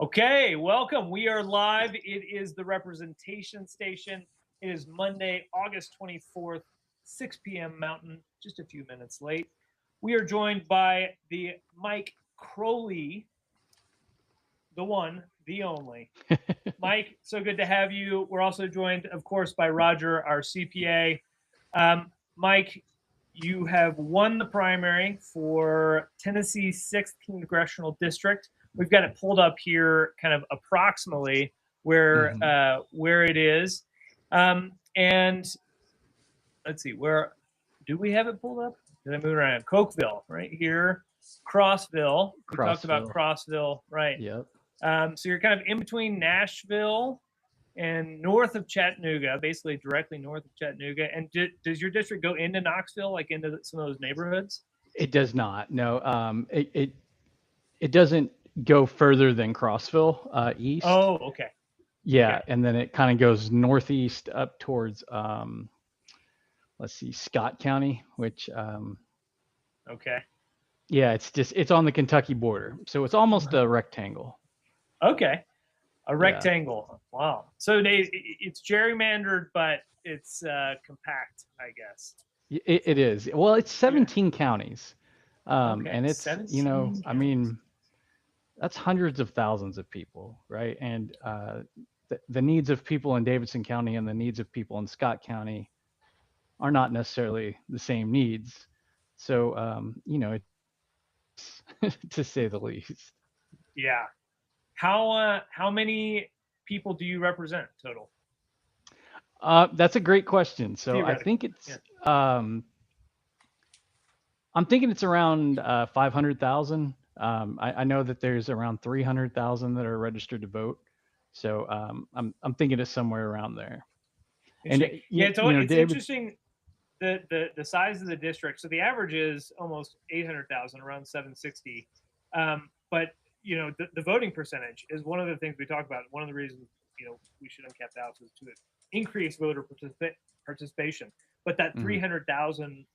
Okay, welcome. We are live. It is the Representation Station. It is Monday, August 24th, 6 p.m. Mountain, just a few minutes late. We are joined by the Mike Croley, the one, the only. Mike, so good to have you. We're also joined, of course, by Roger, our CPA. Mike, you have won the primary for Tennessee's 6th Congressional District. We've got it pulled up here, kind of approximately where it is. And let's see, where do we have it pulled up? Did I move around? Cokeville, right here. Crossville. We talked about Crossville, right? Yep. So you're kind of in between Nashville and north of Chattanooga, basically directly north of Chattanooga. And does your district go into Knoxville, like into some of those neighborhoods? It does not. No. It doesn't go further than Crossville east. Oh, okay. Yeah, Okay. and then it kind of goes northeast up towards let's see, Scott County, which Okay. yeah, it's on the Kentucky border, so it's almost a rectangle. Okay. A rectangle. Yeah. Wow. So it's gerrymandered, but it's compact, I guess. It is. Well, it's 17 counties. Okay. And it's, counties. I mean, that's hundreds of thousands of people, right? And the needs of people in Davidson County and the needs of people in Scott County are not necessarily the same needs. So, it's to say the least. Yeah. How many people do you represent total? That's a great question. So I think it's, I'm thinking it's around 500,000. I know that there's around 300,000 that are registered to vote. So I'm thinking it's somewhere around there. And it's interesting the size of the district. So the average is almost 800,000, around 760. But the voting percentage is one of the things we talk about. One of the reasons we should uncap the House is to increase voter participation. But that 300,000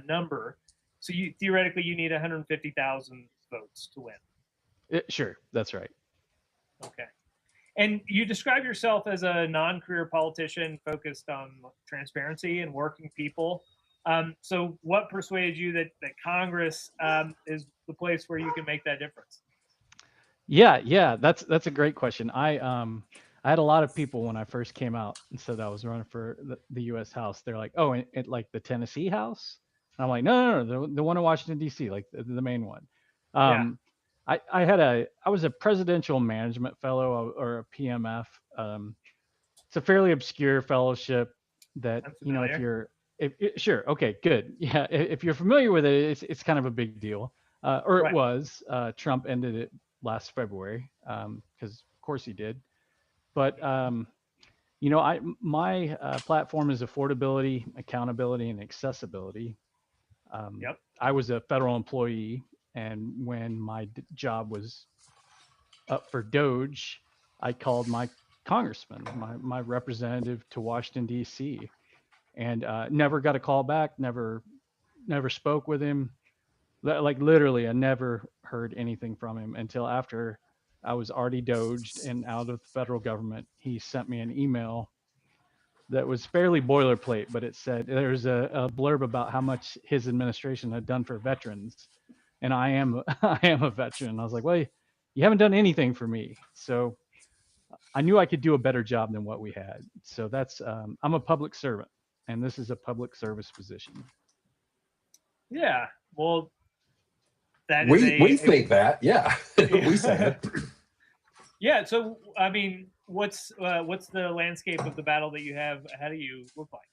number. So theoretically you need 150,000 votes to win. Sure, that's right. Okay. And you describe yourself as a non-career politician focused on transparency and working people. So what persuaded you that Congress is the place where you can make that difference? Yeah, that's a great question. I had a lot of people when I first came out and said I was running for the U.S. House. They're like, "Oh, and like the Tennessee House?" And I'm like, "No, the one in Washington D.C., like the main one." I was a presidential management fellow or a PMF. It's a fairly obscure fellowship that sure, okay, good, yeah. If you're familiar with it, it's kind of a big deal, or it was. Trump ended it last February because of course he did. But my platform is affordability, accountability, and accessibility. I was a federal employee, and when my job was up for Doge, I called my congressman, my representative to Washington D.C., and never got a call back. Never spoke with him. Like literally, I never heard anything from him until after I was already doged and out of the federal government. He sent me an email that was fairly boilerplate, but it said there's a blurb about how much his administration had done for veterans, and I am a veteran. I was like, well, you haven't done anything for me, so I knew I could do a better job than what we had. So that's I'm a public servant, and this is a public service position. Yeah, well, we think that, yeah. We say it. Yeah. So I mean, what's the landscape of the battle that you have ahead of you look like?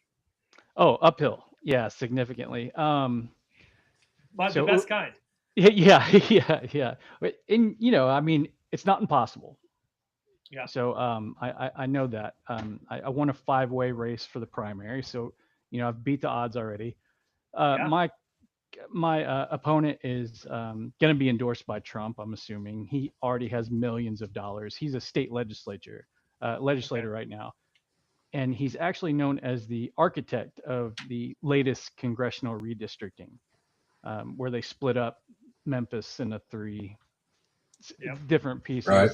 Oh, uphill. Yeah, significantly. But the best kind. Yeah. And I mean, it's not impossible. Yeah. So I know that. I won a 5-way race for the primary, so I've beat the odds already. My opponent is going to be endorsed by Trump. I'm assuming he already has millions of dollars. He's a state legislator right now, and he's actually known as the architect of the latest congressional redistricting, where they split up Memphis into 3 different pieces, right.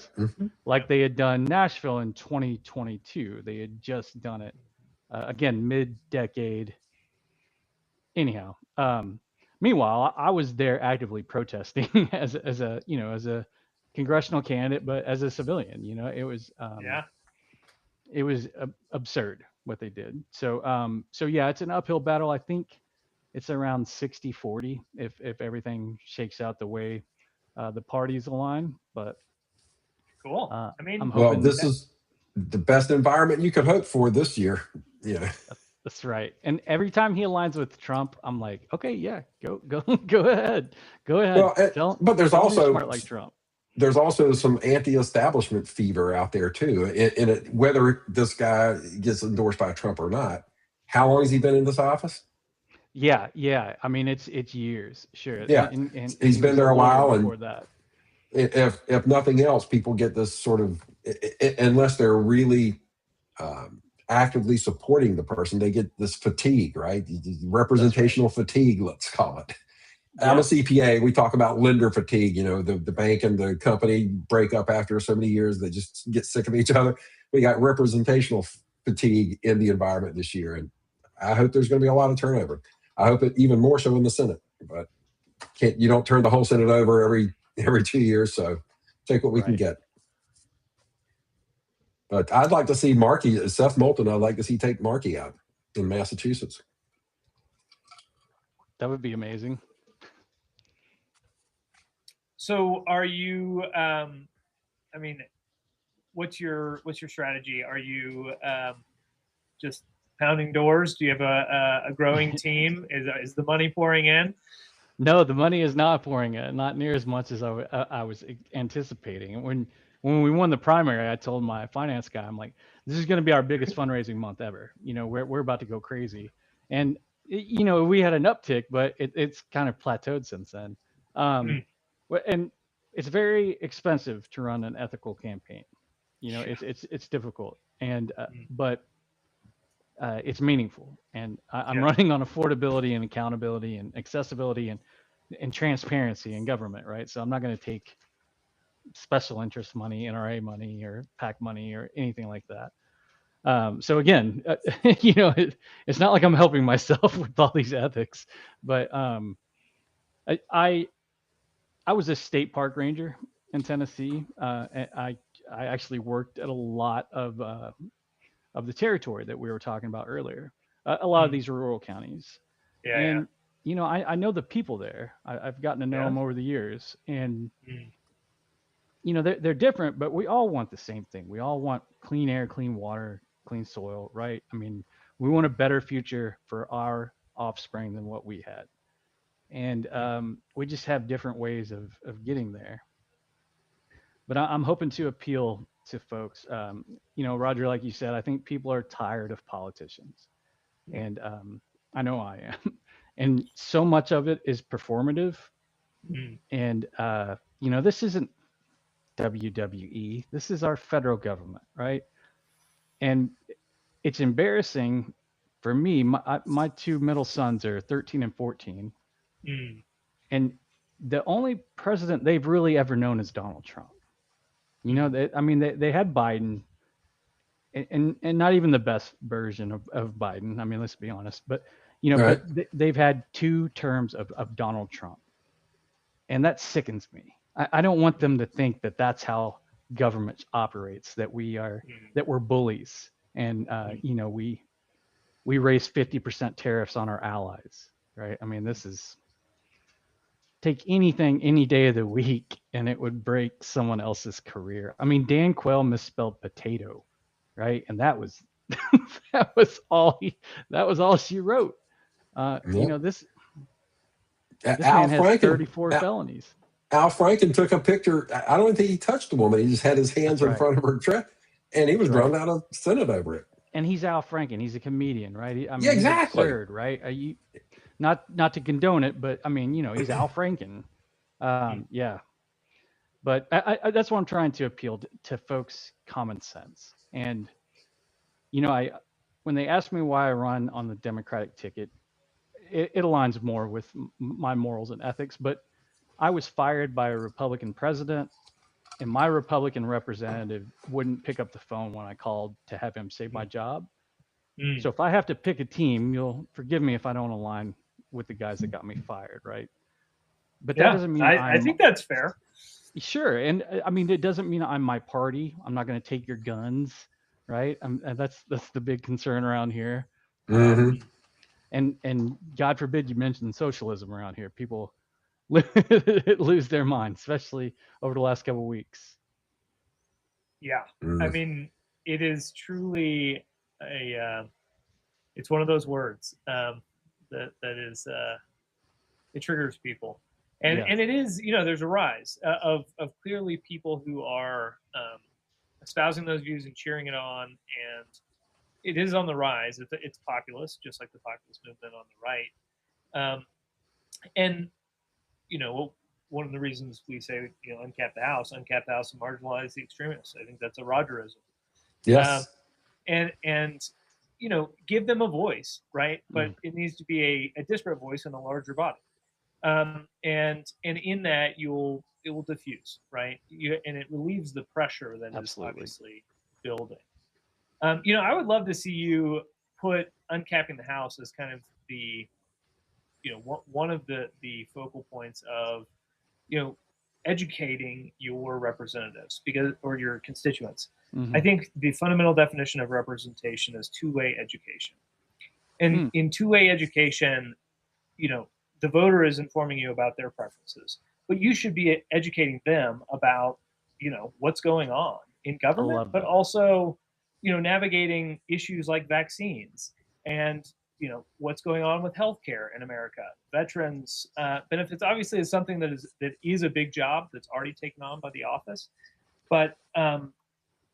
like they had done Nashville in 2022. They had just done it again mid-decade. Anyhow, meanwhile, I was there actively protesting as a congressional candidate, but as a civilian. It was absurd what they did. So yeah, it's an uphill battle. I think it's around 60-40 if everything shakes out the way the parties align. But cool. I'm hoping this is the best environment you could hope for this year. Yeah, that's right. And every time he aligns with Trump, I'm like, okay, yeah, go ahead. Well, but there's also smart like Trump. There's also some anti-establishment fever out there too. Whether this guy gets endorsed by Trump or not, how long has he been in this office? Yeah. I mean, it's years, sure. Yeah, and he's been there a while, and that. If nothing else, people get this sort of, unless they're really actively supporting the person, they get this fatigue, right? Representational fatigue, let's call it. I'm a CPA. We talk about lender fatigue. The bank and the company break up after so many years. They just get sick of each other. We got representational fatigue in the environment this year. And I hope there's going to be a lot of turnover. I hope it even more so in the Senate. But you don't turn the whole Senate over every 2 years. So take what we can get. But I'd like to see Seth Moulton. I'd like to see take Markey out in Massachusetts. That would be amazing. So are you, what's your strategy? Are you just pounding doors? Do you have a growing team? Is the money pouring in? No, the money is not pouring in, not near as much as I was anticipating. And when we won the primary, I told my finance guy, I'm like, this is going to be our biggest fundraising month ever. We're about to go crazy. And, we had an uptick, but it's kind of plateaued since then. And it's very expensive to run an ethical campaign. It's difficult, and but it's meaningful. And I'm running on affordability and accountability and accessibility and transparency in government, right? So I'm not going to take special interest money, NRA money, or PAC money, or anything like that. So again, it's not like I'm helping myself with all these ethics, but I was a state park ranger in Tennessee. I actually worked at a lot of the territory that we were talking about earlier. A lot of these rural counties. I know the people there. I've gotten to know them over the years, and they're different, but we all want the same thing. We all want clean air, clean water, clean soil, right? I mean, we want a better future for our offspring than what we had. And we just have different ways of getting there. But I'm hoping to appeal to folks. Roger, like you said, I think people are tired of politicians. And I know I am. And so much of it is performative. And, this isn't WWE. This is our federal government, right? And it's embarrassing for me. My two middle sons are 13 and 14. And the only president they've really ever known is Donald Trump. They had Biden, and not even the best version of Biden. I mean, let's be honest. But but they've had 2 terms of Donald Trump, and that sickens me. I don't want them to think that that's how government operates. That we're bullies, and we raise 50% tariffs on our allies, right? I mean, this is. Take anything any day of the week and it would break someone else's career. I mean, Dan Quayle misspelled potato, right? And that was that was all she wrote. This man has 34 felonies. Al Franken took a picture. I don't think he touched the woman. He just had his hands in front of her dress, and he was thrown out of Senate over it. And he's Al Franken. He's a comedian, right? Exactly. He's absurd, right? Not to condone it, but I mean, he's Al Franken. But I that's what I'm trying to appeal to folks' common sense. And, when they ask me why I run on the Democratic ticket, it aligns more with my morals and ethics. But I was fired by a Republican president. and my Republican representative wouldn't pick up the phone when I called to have him save my job. So if I have to pick a team, you'll forgive me if I don't align with the guys that got me fired, right? But that doesn't mean I think that's fair. Sure, and I mean it doesn't mean I'm my party. I'm not going to take your guns, right? And that's the big concern around here. And God forbid you mention socialism around here. People lose their mind, especially over the last couple of weeks. Yeah, I mean, it is truly it's one of those words that is it triggers people, and it is, there's a rise of clearly people who are espousing those views and cheering it on, and it is on the rise. It's populist, just like the populist movement on the right, and one of the reasons we say, uncap the House and marginalize the extremists. I think that's a Rogerism. Yes. And give them a voice, right? But it needs to be a disparate voice in a larger body. And in that it will diffuse, right? And it relieves the pressure that is obviously building. I would love to see you put uncapping the House as kind of the, one of the focal points of, educating your representatives or your constituents. I think the fundamental definition of representation is two-way education. And in two-way education, the voter is informing you about their preferences, but you should be educating them about, what's going on in government, but also, navigating issues like vaccines and, what's going on with healthcare in America. Veterans benefits obviously is something that is a big job that's already taken on by the office, but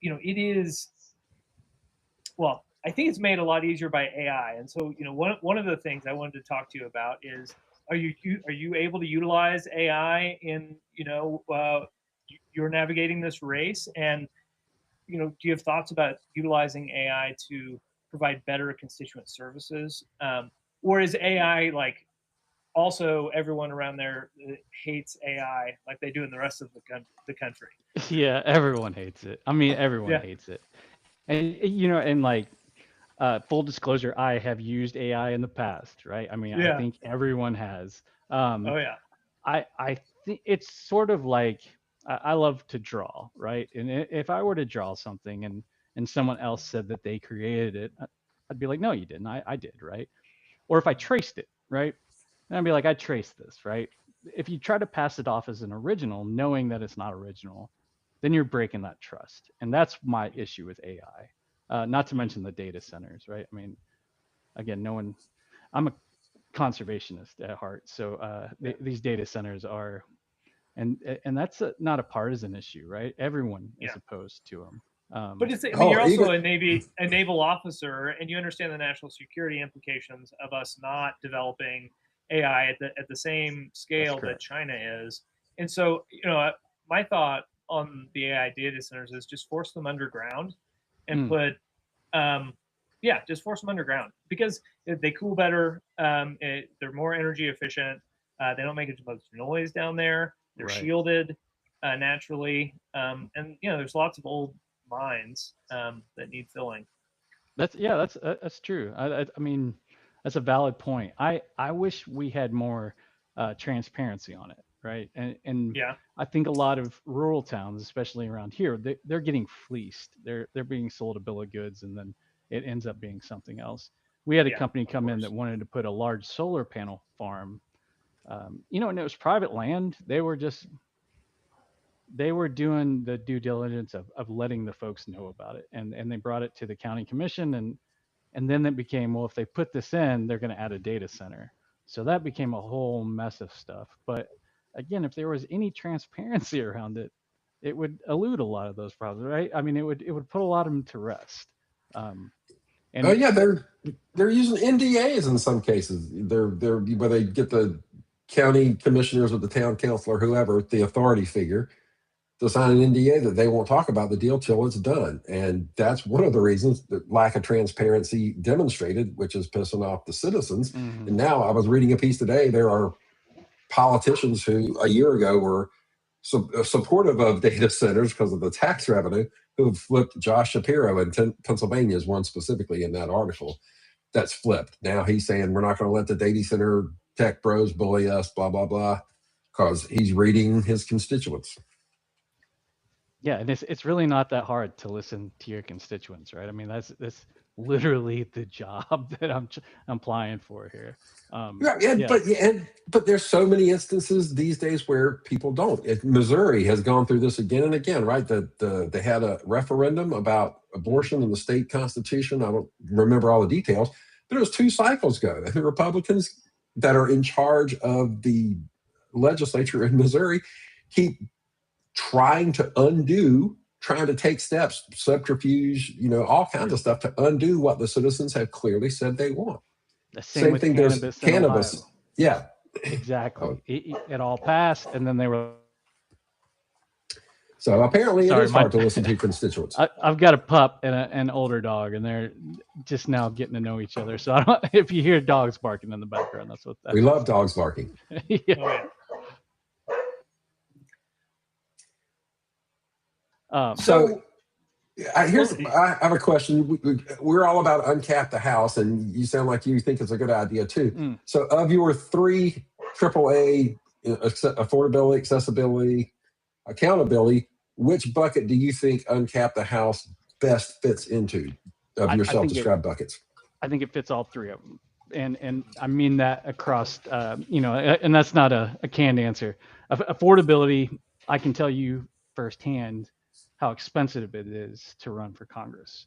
it is, well, I think it's made a lot easier by AI. And so, one of the things I wanted to talk to you about is, are you able to utilize AI in, you're navigating this race? And, do you have thoughts about utilizing AI to provide better constituent services? Or is AI like also everyone around there hates AI like they do in the rest of the country? Yeah, everyone hates it. I mean, everyone hates it. And, and like, full disclosure, I have used AI in the past, right? I mean, I think everyone has. I think it's sort of like, I love to draw, right? And if I were to draw something and someone else said that they created it, I'd be like, no, you didn't. I did, right? Or if I traced it, right? And I'd be like, I traced this, right? If you try to pass it off as an original, knowing that it's not original, then you're breaking that trust. And that's my issue with AI. Not to mention the data centers, right? I mean, again, I'm a conservationist at heart. So these data centers are, and that's not a partisan issue, right? Everyone is opposed to them. But you're also a naval officer, and you understand the national security implications of us not developing AI at the same scale that China is. And so, my thought on the AI data centers is just force them underground and put, just force them underground, because they cool better. They're more energy efficient. They don't make as much noise down there. They're shielded naturally. And, there's lots of old mines that need filling. That's true. I mean, that's a valid point. I wish we had more transparency on it, right? And I think a lot of rural towns, especially around here, they're getting fleeced. They're being sold a bill of goods, and then it ends up being something else. We had a company come in that wanted to put a large solar panel farm, and it was private land. They were doing the due diligence of letting the folks know about it, and they brought it to the county commission, and then it became, well, if they put this in, they're going to add a data center. So that became a whole mess of stuff. But again, if there was any transparency around it, it would elude a lot of those problems, right? I mean, it would put a lot of them to rest. They're using NDAs in some cases. They're where they get the county commissioners or the town council or whoever, the authority figure, to sign an NDA that they won't talk about the deal till it's done. And that's one of the reasons that lack of transparency demonstrated, which is pissing off the citizens. And now I was reading a piece today. There are politicians who a year ago were supportive of data centers because of the tax revenue, who have flipped Josh Shapiro in Pennsylvania is one specifically in that article that's flipped. Now he's saying we're not going to let the data center tech bros bully us, blah, blah, blah, because he's reading his constituents. Yeah, and it's really not that hard to listen to your constituents, right? I mean, that's literally the job that I'm applying for here. But there's so many instances these days where people don't. Missouri has gone through this again and again, right? They had a referendum about abortion in the state constitution. I don't remember all the details, but it was 2 cycles ago. And the Republicans that are in charge of the legislature in Missouri keep trying to take steps, subterfuge, all kinds of stuff to undo what the citizens have clearly said they want. The same thing with cannabis. Yeah, exactly. It all passed, and then they were. So apparently, it is hard to listen to constituents. I've got a pup and an older dog, and they're just now getting to know each other. So if you hear dogs barking in the background, that's what we love. Dogs barking. Yeah. Oh, yeah. I have a question. We're all about uncap the house, and you sound like you think it's a good idea too. So of your 3 AAA, affordability, accessibility, accountability, which bucket do you think uncap the house best fits into of your self-described buckets? I think it fits all 3 of them. And I mean that across, and that's not a canned answer. Affordability, I can tell you firsthand how expensive it is to run for Congress.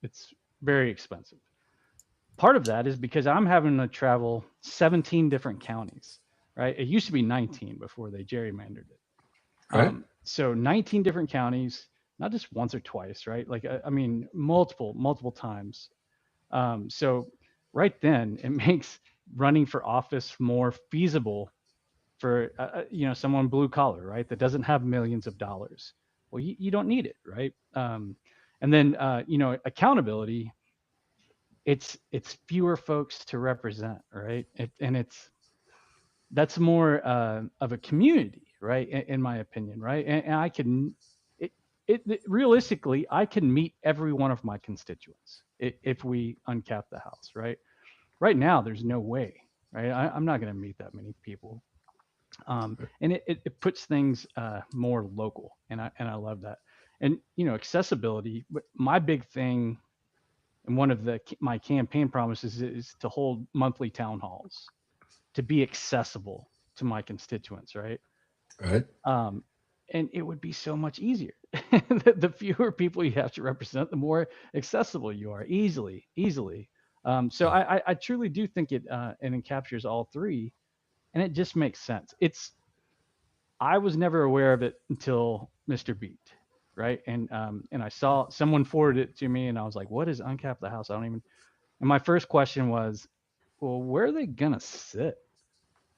It's very expensive. Part of that is because I'm having to travel 17 different counties, right? It used to be 19 before they gerrymandered it. Right. So 19 different counties, not just once or twice, right? Like, I mean, multiple times. So right then it makes running for office more feasible for, someone blue collar, right? That doesn't have millions of dollars. Well, you don't need it, right? And then, accountability, it's fewer folks to represent, right? That's more of a community, right? In my opinion, right? And I can, realistically, I can meet every one of my constituents if we uncap the house, right? Right now, there's no way, right? I'm not going to meet that many people. And it puts things more local, and I love that. And accessibility. My big thing, and one of my campaign promises is to hold monthly town halls, to be accessible to my constituents, right? Right. And it would be so much easier. The fewer people you have to represent, the more accessible you are, easily. So I truly do think it captures all 3. And it just makes sense. I was never aware of it until Mr. Beat, right? And I saw someone forwarded it to me, and I was like, "What is uncap the house?" And my first question was, "Well, where are they gonna sit?"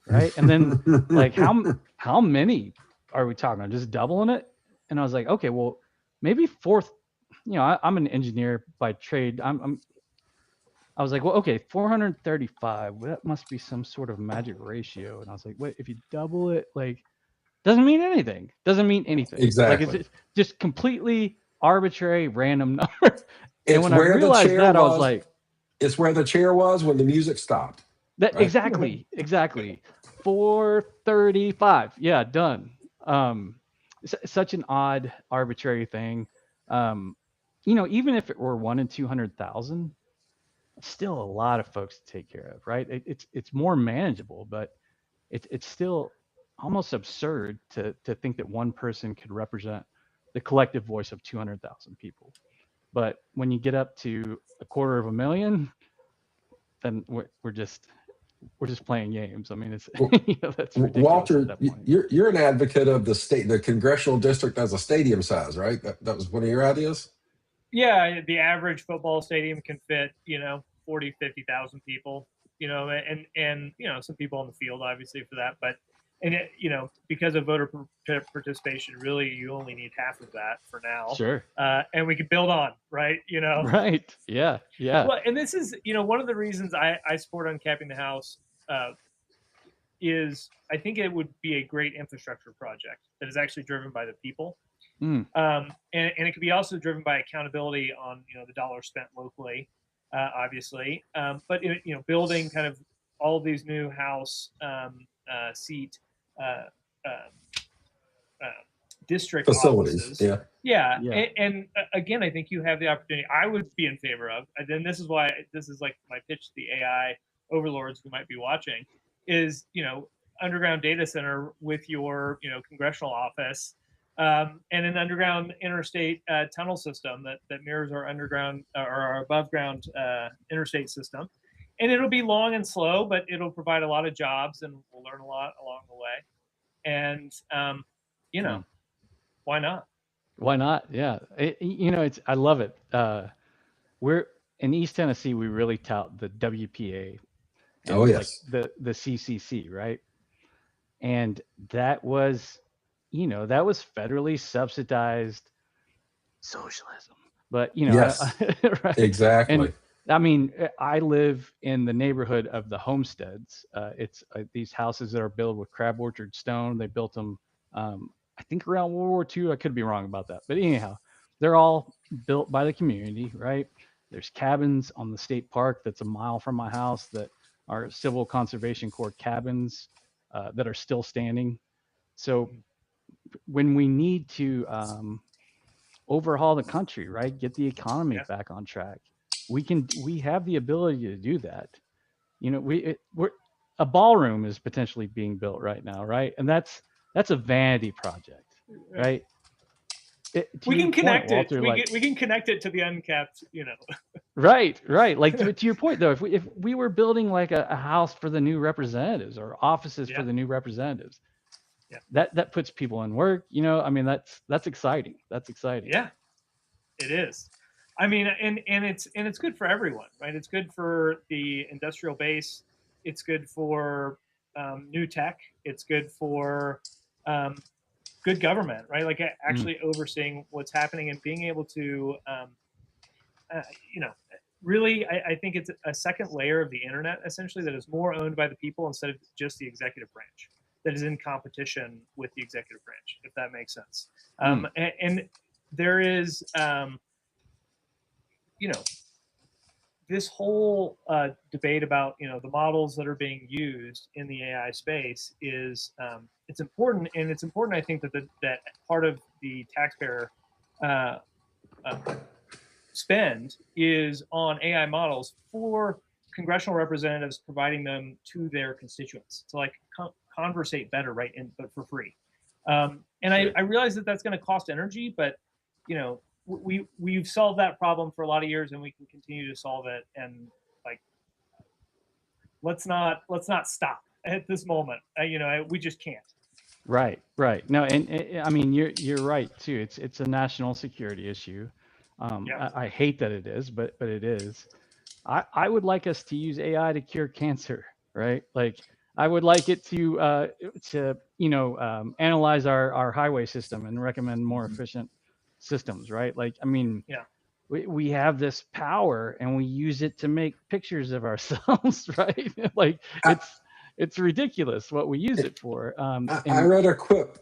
Right? And then like, how many are we talking about? Just doubling it? And I was like, okay, well, maybe 4th. I'm an engineer by trade. I was like, well, okay, 435. That must be some sort of magic ratio. And I was like, wait, if you double it, like, doesn't mean anything. Exactly. Like, it's just completely arbitrary, random number. And when I where realized the chair that, was, I was like, it's where the chair was when the music stopped. That right? Exactly. 435. Yeah, done. Such an odd, arbitrary thing. Even if it were 1 in 200,000. Still a lot of folks to take care of, right? It's more manageable, but it's still almost absurd to think that one person could represent the collective voice of 200,000 people. But when you get up to 250,000, then we're just playing games. I mean, it's that's ridiculous. Walter, you're an advocate of the congressional district as a stadium size, right? That was one of your ideas. Yeah, the average football stadium can fit, 40, 50,000 people, and some people on the field, obviously, for that. But, because of voter participation, really, you only need half of that for now. Sure. And we can build on, right? Right. Yeah. Well, and this is, one of the reasons I support uncapping the house, I think it would be a great infrastructure project that is actually driven by the people. Mm. And it could be also driven by accountability on, the dollar spent locally, obviously. But building kind of all of these new House seat district facilities. offices. Yeah. And again, I think you have the opportunity. I would be in favor of, and then this is why this is like my pitch to the AI overlords who might be watching, is underground data center with your congressional office. And an underground interstate tunnel system that mirrors our underground or our above ground interstate system. And it'll be long and slow, but it'll provide a lot of jobs, and we'll learn a lot along the way. And why not? Why not? Yeah, I love it. We're in East Tennessee. We really tout the WPA. And oh yes, like the CCC, right? And that was federally subsidized socialism. But yes, right? exactly. And I mean, I live in the neighborhood of the homesteads. It's these houses that are built with crab orchard stone. They built them, I think, around World War II. I could be wrong about that, but anyhow, they're all built by the community, right? There's cabins on the state park that's a mile from my house that are Civil Conservation Corps cabins that are still standing. So when we need to overhaul the country, right, get the economy back on track, we have the ability to do that. We're a ballroom is potentially being built right now, right? And that's a vanity project, right? We can connect it. We can connect it to the uncapped, Right. Like to your point, though, if we were building like a house for the new representatives or offices for the new representatives, that puts people in work. I mean, that's exciting. That's exciting. Yeah, it is. I mean, and it's good for everyone, right? It's good for the industrial base. It's good for new tech. It's good for good government, right? Like actually overseeing what's happening and being able to, really, I think it's a second layer of the internet, essentially, that is more owned by the people instead of just the executive branch, that is in competition with the executive branch, if that makes sense. And there is, this whole debate about, the models that are being used in the AI space is, it's important. And it's important, I think, that part of the taxpayer spend is on AI models for congressional representatives, providing them to their constituents to like conversate better, right? But for free. And I realize that that's going to cost energy, but we've solved that problem for a lot of years, and we can continue to solve it. And like, let's not stop at this moment. We just can't. Right. No, and I mean, you're right too. It's a national security issue. I hate that it is, but it is. I would like us to use AI to cure cancer, right? Like I would like it to analyze our highway system and recommend more efficient systems, right? Like, I mean, we have this power and we use it to make pictures of ourselves, right? Like it's ridiculous what we use it for. I read a quip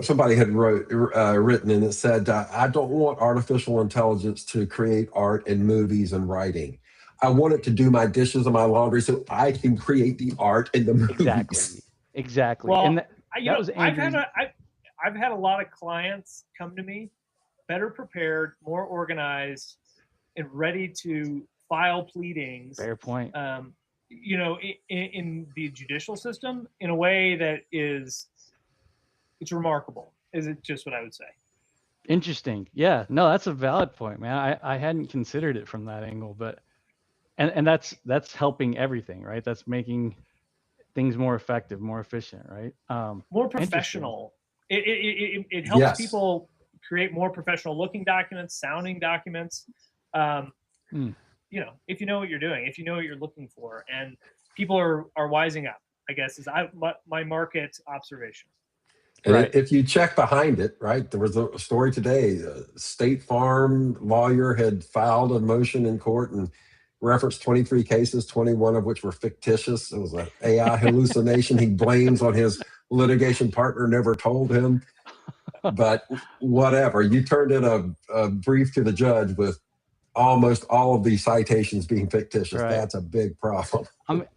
somebody had written, and it said, I don't want artificial intelligence to create art and movies and writing. I want it to do my dishes and my laundry so I can create the art and the movies. Exactly. Well, and that was I've had a lot of clients come to me better prepared, more organized, and ready to file pleadings. Fair point. In the judicial system in a way that it's remarkable. Is it just what I would say? Interesting. Yeah, no, that's a valid point, man. I hadn't considered it from that angle, but and that's helping everything, right? That's making things more effective, more efficient, right? More professional. It helps people create more professional looking documents, sounding documents. If you know what you're doing, if you know what you're looking for, and people are wising up, I guess is my market observation. And if you check behind it, right, there was a story today. A State Farm lawyer had filed a motion in court, and referenced 23 cases, 21 of which were fictitious. It was an AI hallucination he blames on his litigation partner never told him. But whatever, you turned in a brief to the judge with almost all of the citations being fictitious. Right. That's a big problem.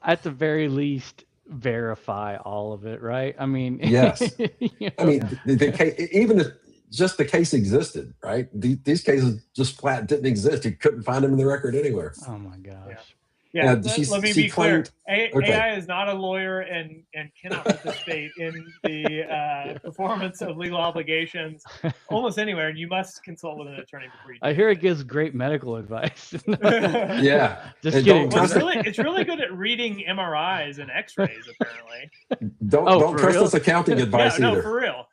At the very least, verify all of it, right? I mean, yes. You know? I mean, the case, even if just the case existed, right? These cases just flat didn't exist. You couldn't find them in the record anywhere. Oh my gosh. Yeah. Let me be clear. AI is not a lawyer and cannot participate in the performance of legal obligations almost anywhere. And you must consult with an attorney before you do. I hear it gives great medical advice. Yeah. Just kidding. It's really good at reading MRIs and X-rays, apparently. Don't trust this accounting advice either. No, for real.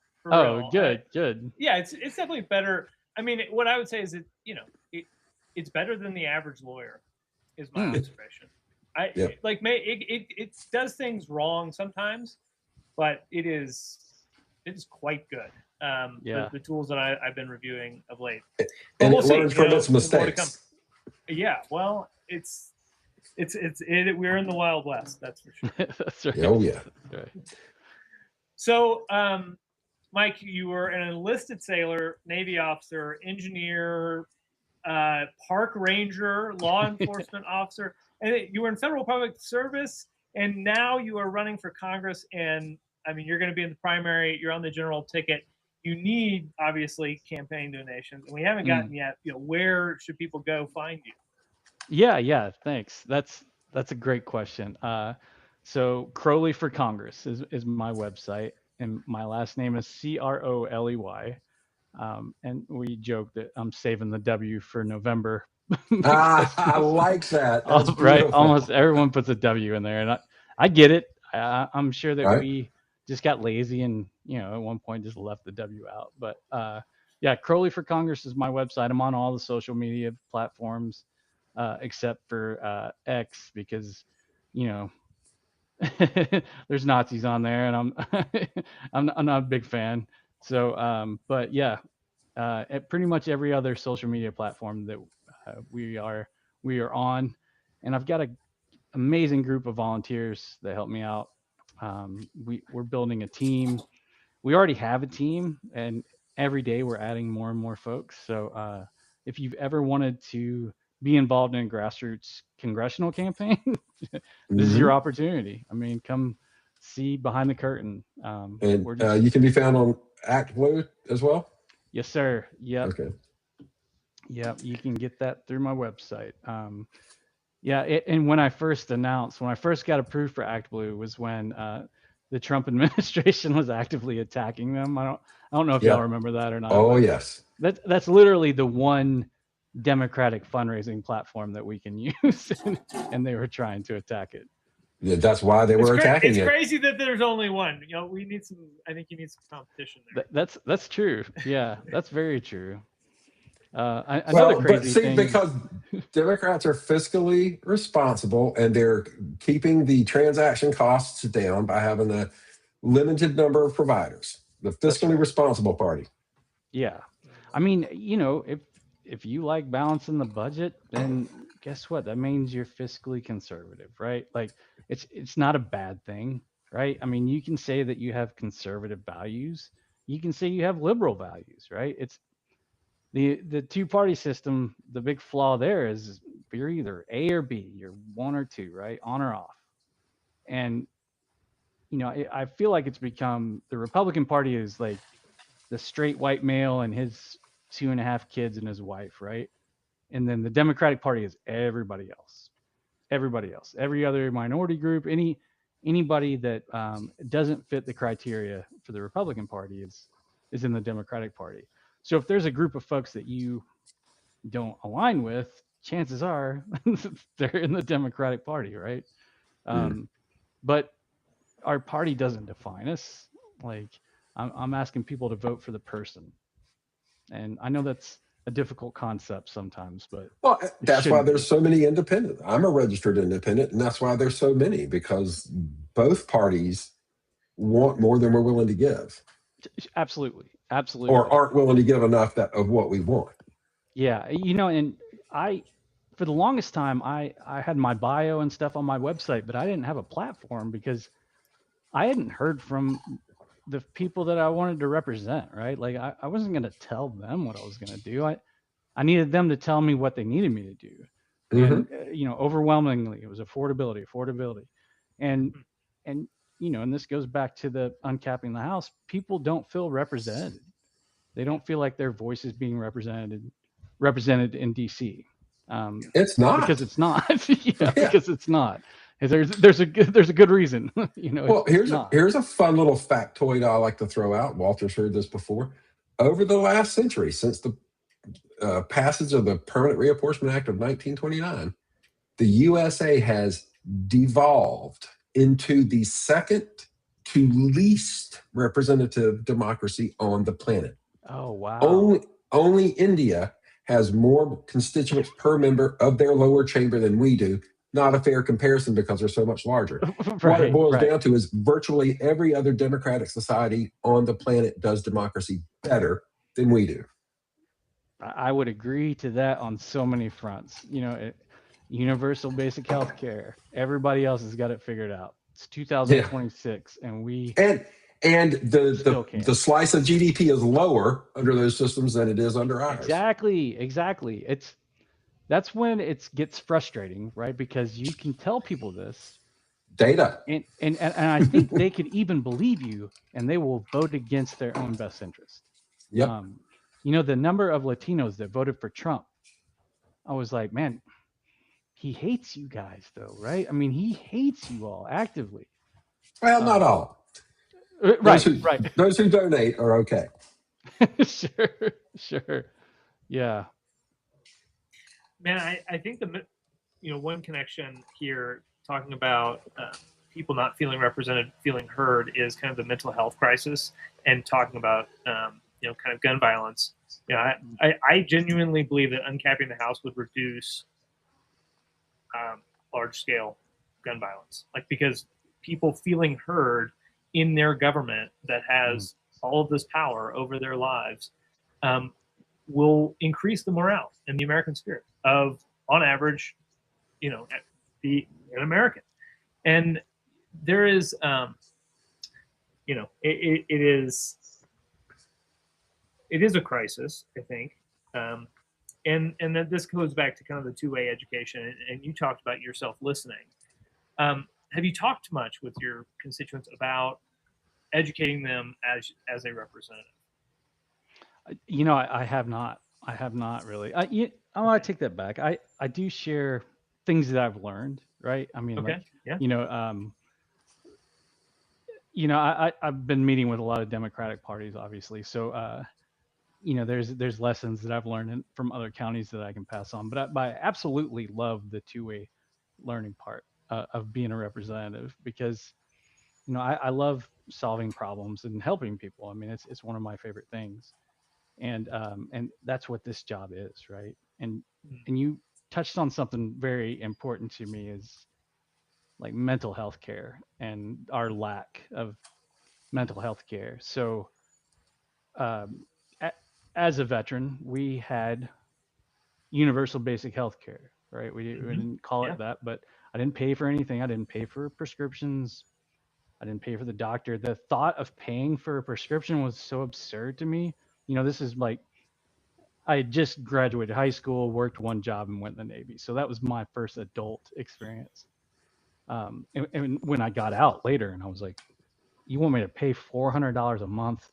Good. Yeah, it's definitely better. I mean, what I would say is it's better than the average lawyer. Is my observation. It does things wrong sometimes, but it is quite good. The tools that I've been reviewing of late, and it learns from its mistakes. Yeah, well, we're in the Wild West, that's for sure. That's right. Oh yeah. Right. So, Mike, you were an enlisted sailor, Navy officer, engineer, park ranger, law enforcement officer, and you were in federal public service, and now you are running for Congress. And I mean, you're going to be in the primary. You're on the general ticket. You need, obviously, campaign donations, and we haven't gotten yet. Where should people go find you? Yeah. Thanks. That's a great question. So Croley for Congress is my website, and my last name is Croley. And we joke that I'm saving the W for November. I like that. That's right. Almost everyone puts a W in there, and I get it. I'm sure that we just got lazy and at one point just left the W out. But Croley for Congress is my website. I'm on all the social media platforms except for X, because there's Nazis on there, and I'm not a big fan. So, but yeah. At pretty much every other social media platform that we are on, and I've got an amazing group of volunteers that help me out. We're building a team. We already have a team, and every day we're adding more and more folks. So if you've ever wanted to be involved in a grassroots congressional campaign, this is your opportunity. I mean, come see behind the curtain. And you can be found on ActBlue as well. Yes, sir. Yep. Okay. Yep. You can get that through my website. And when I first got approved for ActBlue was when the Trump administration was actively attacking them. I don't know if y'all remember that or not. Oh, yes. That's literally the one Democratic fundraising platform that we can use, and they were trying to attack it. Yeah, that's why they were attacking it. It's crazy that there's only one. We need some. I think you need some competition there. That's true. Yeah, that's very true. Another crazy thing. Because Democrats are fiscally responsible and they're keeping the transaction costs down by having a limited number of providers. The fiscally responsible party. Yeah, I mean, if you like balancing the budget, then guess what? That means you're fiscally conservative, right? Like it's not a bad thing, right? I mean, you can say that you have conservative values. You can say you have liberal values, right? It's the two-party system. The big flaw there is you're either A or B. You're one or two, right? On or off. And I feel like it's become the Republican Party is like the straight white male and his 2.5 kids and his wife, right? And then the Democratic Party is everybody else, every other minority group, anybody that doesn't fit the criteria for the Republican Party is in the Democratic Party. So if there's a group of folks that you don't align with, chances are they're in the Democratic Party, right? But our party doesn't define us. Like I'm asking people to vote for the person, and I know that's a difficult concept sometimes, but that's why there's so many independent. I'm a registered independent, and that's why there's so many, because both parties want more than we're willing to give. Absolutely. Or aren't willing to give enough of what we want. Yeah, and I for the longest time, I had my bio and stuff on my website, but I didn't have a platform because I hadn't heard from the people that I wanted to represent, right? Like I wasn't going to tell them what I was going to do. I needed them to tell me what they needed me to do. And, overwhelmingly it was affordability. And, and this goes back to the uncapping the house. People don't feel represented. They don't feel like their voice is being represented in DC. It's not, because it's not. Because it's not. There's a good reason. Well, here's a fun little factoid I like to throw out. Walter's heard this before. Over the last century, since the passage of the Permanent Reapportionment Act of 1929, the USA has devolved into the second to least representative democracy on the planet. Oh, wow. Only India has more constituents per member of their lower chamber than we do. Not a fair comparison because they're so much larger. What it boils down to is virtually every other democratic society on the planet does democracy better than we do. I would agree to that on so many fronts. Universal basic health care. Everybody else has got it figured out. It's 2026, and we and the slice of GDP is lower under those systems than it is under ours. Exactly. That's when it gets frustrating, right? Because you can tell people this data, and I think they could even believe you, and they will vote against their own best interest. Yep. The number of Latinos that voted for Trump, I was like, man, he hates you guys, though, right? I mean, he hates you all actively. Well, not all. Right. Those who donate are okay. Sure. Yeah. Man, I think one connection here, talking about people not feeling represented, feeling heard, is kind of the mental health crisis, and talking about kind of gun violence. I genuinely believe that uncapping the house would reduce large scale gun violence, because people feeling heard in their government that has all of this power over their lives will increase the morale and the American spirit of, on average, be an American. And there is, it is a crisis, I think. And then this goes back to kind of the two-way education, and you talked about yourself listening. Have you talked much with your constituents about educating them as a representative? I have not. I have not really. I want to take that back. I do share things that I've learned, right? I mean, okay. I've been meeting with a lot of Democratic parties, obviously. So, there's lessons that I've learned from other counties that I can pass on. But I absolutely love the two-way learning part of being a representative, because, I love solving problems and helping people. I mean, it's one of my favorite things. And that's what this job is, right? And you touched on something very important to me, is like mental health care and our lack of mental health care. So as a veteran, we had universal basic health care, right? We didn't call it that, but I didn't pay for anything. I didn't pay for prescriptions. I didn't pay for the doctor. The thought of paying for a prescription was so absurd to me. This is like, I had just graduated high school, worked one job, and went in the Navy. So that was my first adult experience. And when I got out later, and I was like, you want me to pay $400 a month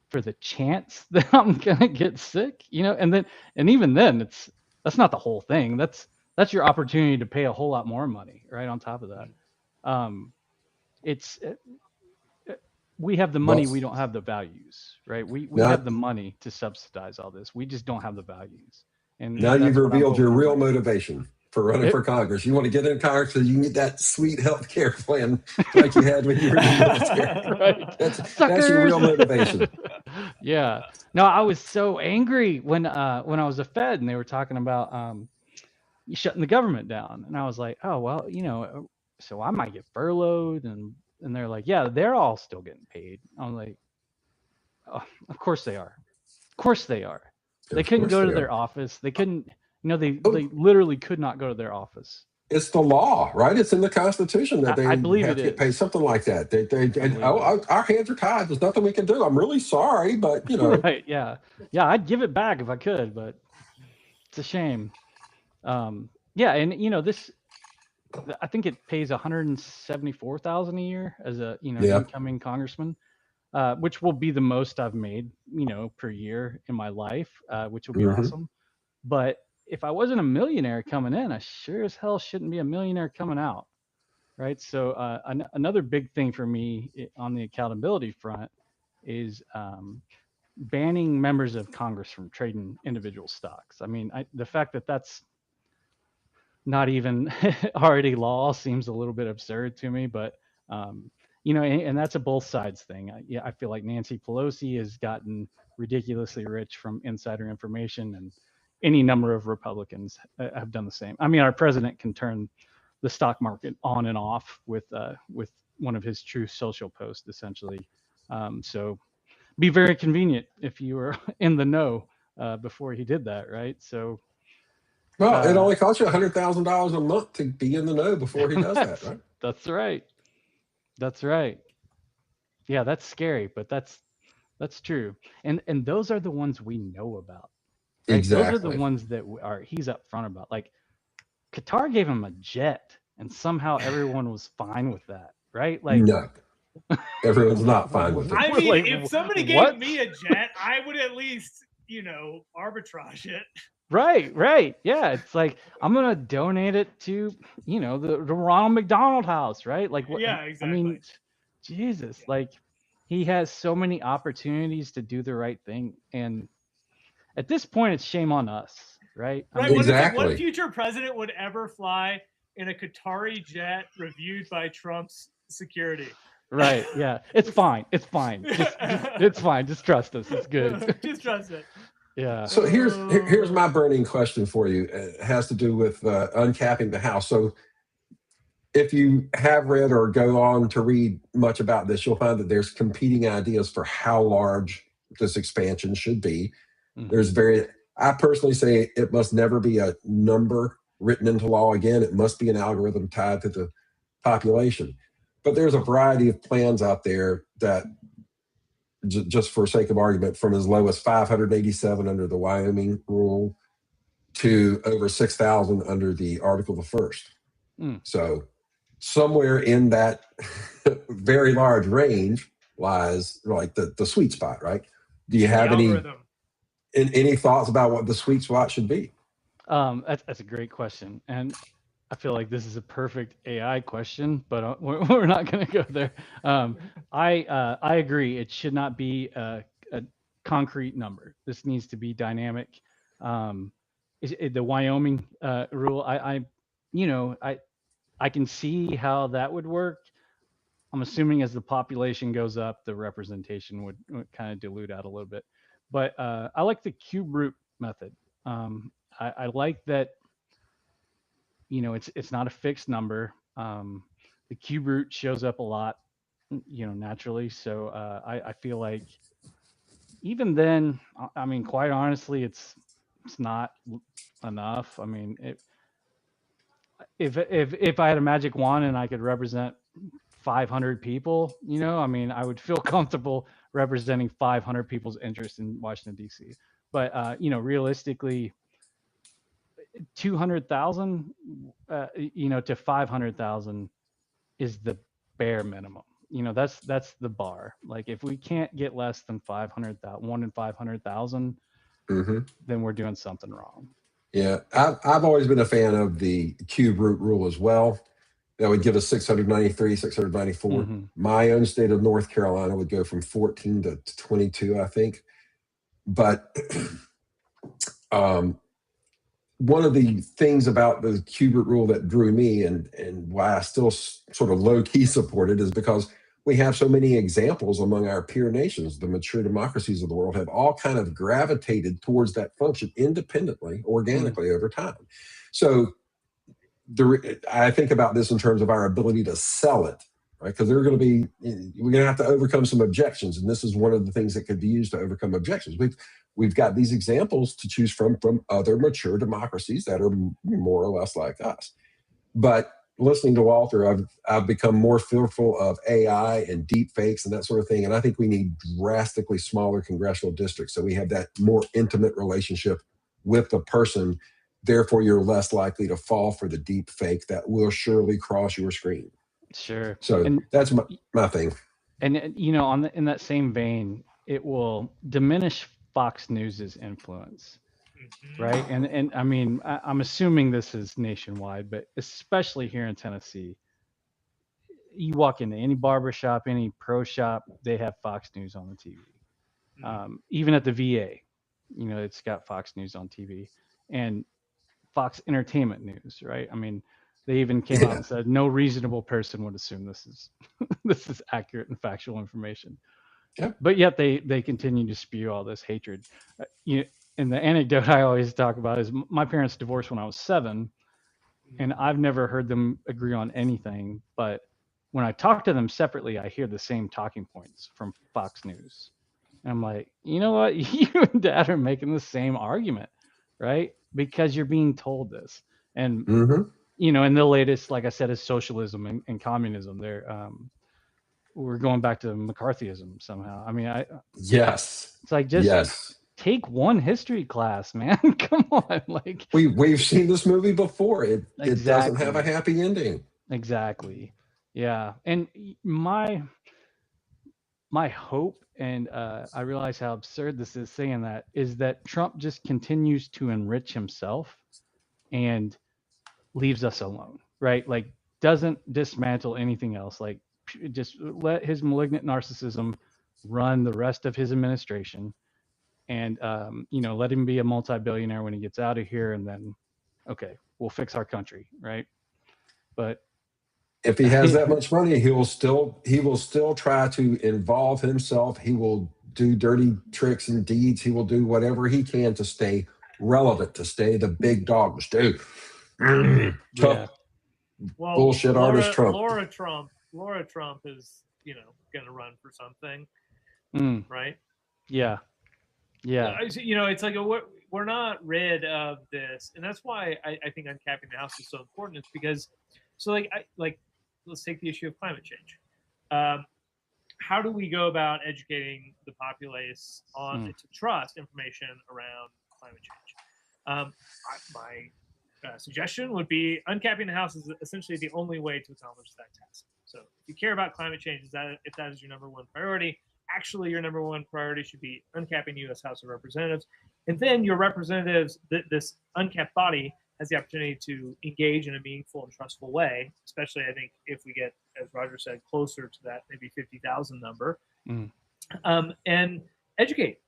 for the chance that I'm going to get sick? And even then, that's not the whole thing. That's your opportunity to pay a whole lot more money, right, on top of that. We have the money, we don't have the values, right? We have the money to subsidize all this. We just don't have the values. And now you've revealed your real motivation for running for Congress. You want to get in Congress so you can get that sweet health care plan like you had when you were in the military. Right. That's your real motivation. Yeah. No, I was so angry when I was a Fed and they were talking about shutting the government down. And I was like, oh, well, so I might get furloughed. And they're like, yeah, they're all still getting paid. I'm like, oh, of course they are. Of course they are. They couldn't go to their office. They couldn't They literally could not go to their office. It's the law, right? It's in the Constitution that they I believe have to get paid, something like that. Our hands are tied. There's nothing we can do. I'm really sorry, but Right? Yeah, I'd give it back if I could, but it's a shame. Yeah, and this, I think it pays $174,000 a year as a incoming congressman, which will be the most I've made per year in my life, which will be awesome. But if I wasn't a millionaire coming in, I sure as hell shouldn't be a millionaire coming out, right? So another big thing for me on the accountability front is banning members of Congress from trading individual stocks. I mean, the fact that that's not even already law seems a little bit absurd to me, but and that's a both sides thing. I feel like Nancy Pelosi has gotten ridiculously rich from insider information, and any number of Republicans have done the same. I mean, our president can turn the stock market on and off with one of his Truth Social posts, essentially. So be very convenient if you were in the know before he did that, right? So, well, it only costs you $100,000 a month to be in the know before he does that, right? That's right. That's right. Yeah, that's scary, but that's true. And those are the ones we know about. Right? Exactly. Those are the ones that he's upfront about. Like Qatar gave him a jet, and somehow everyone was fine with that, right? Like no, everyone's not fine with it. I mean, like, if somebody gave me a jet, I would at least arbitrage it. Right. Yeah, it's like I'm gonna donate it to the Ronald McDonald House, right? Like what? Yeah, exactly. I mean, Jesus, like he has so many opportunities to do the right thing, and at this point, it's shame on us, right? Right. Exactly. What future president would ever fly in a Qatari jet reviewed by Trump's security? Right. Yeah. It's fine. It's fine. It's fine. Just trust us. It's good. Just trust it. Yeah. So here's my burning question for you. It has to do with uncapping the House. So if you have read or go on to read much about this, you'll find that there's competing ideas for how large this expansion should be. I personally say it must never be a number written into law again. It must be an algorithm tied to the population. But there's a variety of plans out there that, just for sake of argument, from as low as 587 under the Wyoming rule to over 6,000 under the Article the First. So somewhere in that very large range lies like the sweet spot, right? Do you have any thoughts about what the sweet spot should be? That's a great question, and I feel like this is a perfect AI question, but we're not going to go there. I agree. It should not be a concrete number. This needs to be dynamic. The Wyoming rule, I can see how that would work. I'm assuming as the population goes up, the representation would kind of dilute out a little bit. But I like the cube root method. I like that. It's not a fixed number. The cube root shows up a lot, naturally. So I feel like even then, I mean, quite honestly, it's not enough. I mean, if I had a magic wand and I could represent 500 people, I mean, I would feel comfortable representing 500 people's interest in Washington, D.C. But, realistically, 200,000, to 500,000 is the bare minimum. That's the bar. Like if we can't get less than 500,000, 1 in 500,000, then we're doing something wrong. Yeah, I've always been a fan of the cube root rule as well. That would give us 693, 694. My own state of North Carolina would go from 14 to 22, I think. But one of the things about the cube root rule that drew me and why I still sort of low-key support it is because we have so many examples among our peer nations. The mature democracies of the world have all kind of gravitated towards that function independently, organically over time. So I think about this in terms of our ability to sell it right? Because we're going to have to overcome some objections, and this is one of the things that could be used to overcome objections. We've got these examples to choose from other mature democracies that are more or less like us. But listening to Walter, I've become more fearful of AI and deep fakes and that sort of thing. And I think we need drastically smaller congressional districts so we have that more intimate relationship with the person. Therefore, you're less likely to fall for the deep fake that will surely cross your screen. Sure. So and that's my thing. And in that same vein, it will diminish Fox News's influence, right? And I mean, I'm assuming this is nationwide, but especially here in Tennessee, you walk into any barbershop, any pro shop, they have Fox News on the TV. Even at the VA, it's got Fox News on TV and Fox Entertainment News, right? I mean, they even came out and said no reasonable person would assume this is accurate and factual information. Yep. But yet they continue to spew all this hatred. And the anecdote I always talk about is my parents divorced when I was 7, and I've never heard them agree on anything. But when I talk to them separately, I hear the same talking points from Fox News. And I'm like, you know what? You and Dad are making the same argument, right? Because you're being told this. And in the latest, like I said, is socialism and communism. We're going back to McCarthyism somehow. I mean, yes, it's like just take one history class, man. Come on, like we've seen this movie before. It doesn't have a happy ending. Exactly. Yeah, and my hope, and I realize how absurd this is saying that, is that Trump just continues to enrich himself and leaves us alone, right? Like doesn't dismantle anything else. Like just let his malignant narcissism run the rest of his administration, and let him be a multi-billionaire when he gets out of here, and then okay, we'll fix our country, right? But if he has that much money, he will still try to involve himself. He will do dirty tricks and deeds. He will do whatever he can to stay relevant, to stay the big dog, to stay tough bullshit artist Trump. Laura Trump is, going to run for something, right? Yeah. It's like we're not rid of this, and that's why I think uncapping the House is so important. It's because, let's take the issue of climate change. How do we go about educating the populace on to trust information around climate change? My suggestion would be uncapping the House is essentially the only way to accomplish that task. So if you care about climate change, if that is your number one priority, actually your number one priority should be uncapping the U.S. House of Representatives. And then your representatives, this uncapped body, has the opportunity to engage in a meaningful and trustful way, especially, I think, if we get, as Roger said, closer to that maybe 50,000 number, and educate,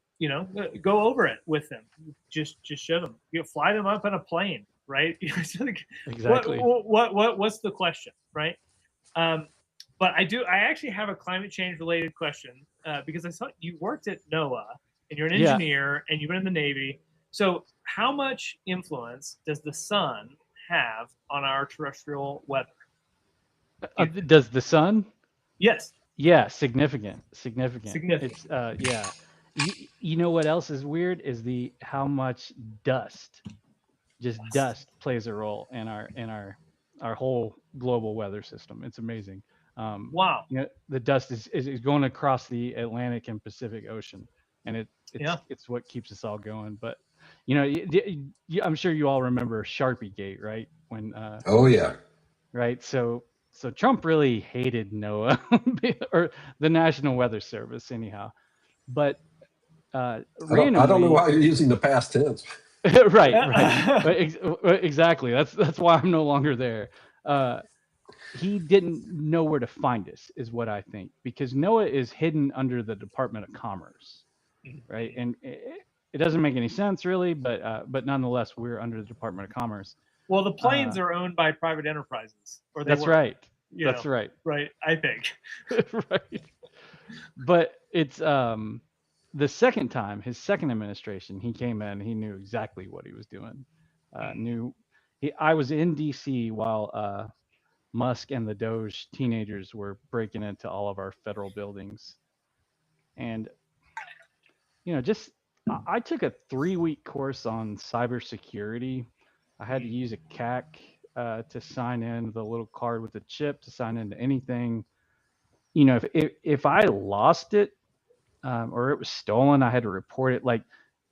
go over it with them. Just show them. Fly them up in a plane, right? Exactly. What's the question, right? But I actually have a climate change related question because I saw you worked at NOAA and you're an engineer and you've been in the Navy. So how much influence does the sun have on our terrestrial weather? Does the sun? Yes. Yeah, significant. It's you know what else is weird is how much dust plays a role in our whole global weather system. It's amazing. Wow. The dust is going across the Atlantic and Pacific Ocean, and it's what keeps us all going. But I'm sure you all remember Sharpie Gate, right? When oh yeah, right. So Trump really hated NOAA or the National Weather Service, anyhow. But randomly, I don't know why you're using the past tense. right. But exactly. That's why I'm no longer there. He didn't know where to find us, is what I think, because NOAA is hidden under the Department of Commerce, right? And it doesn't make any sense really, but nonetheless, we're under the Department of Commerce. Well, the planes are owned by private enterprises, or that's right. That's right. Right, I think. Right. But it's the second time, his second administration, he came in, he knew exactly what he was doing. I was in DC while Musk and the Doge teenagers were breaking into all of our federal buildings. And, just I took a 3-week course on cybersecurity. I had to use a CAC to sign in, the little card with the chip to sign into anything. If I lost it or it was stolen, I had to report it. Like,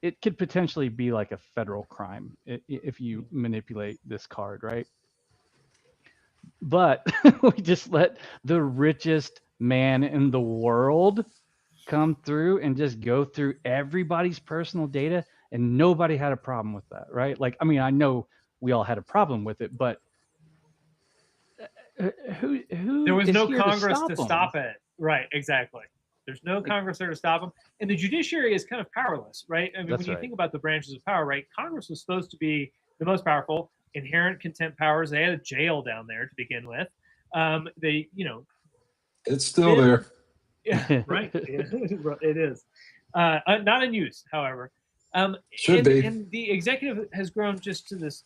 it could potentially be like a federal crime if you manipulate this card, right? But we just let the richest man in the world come through and just go through everybody's personal data, and nobody had a problem with that, right? Like, I mean, I know we all had a problem with it, but who there was is no here Congress to them? stop it. Right, exactly. There's no Congress there to stop them. And the judiciary is kind of powerless, right? I mean, when you think about the branches of power, right, Congress was supposed to be the most powerful, inherent contempt powers. They had a jail down there to begin with. They, it's still there. Yeah, right. It is. Not in use, however. Should be. And the executive has grown just to this,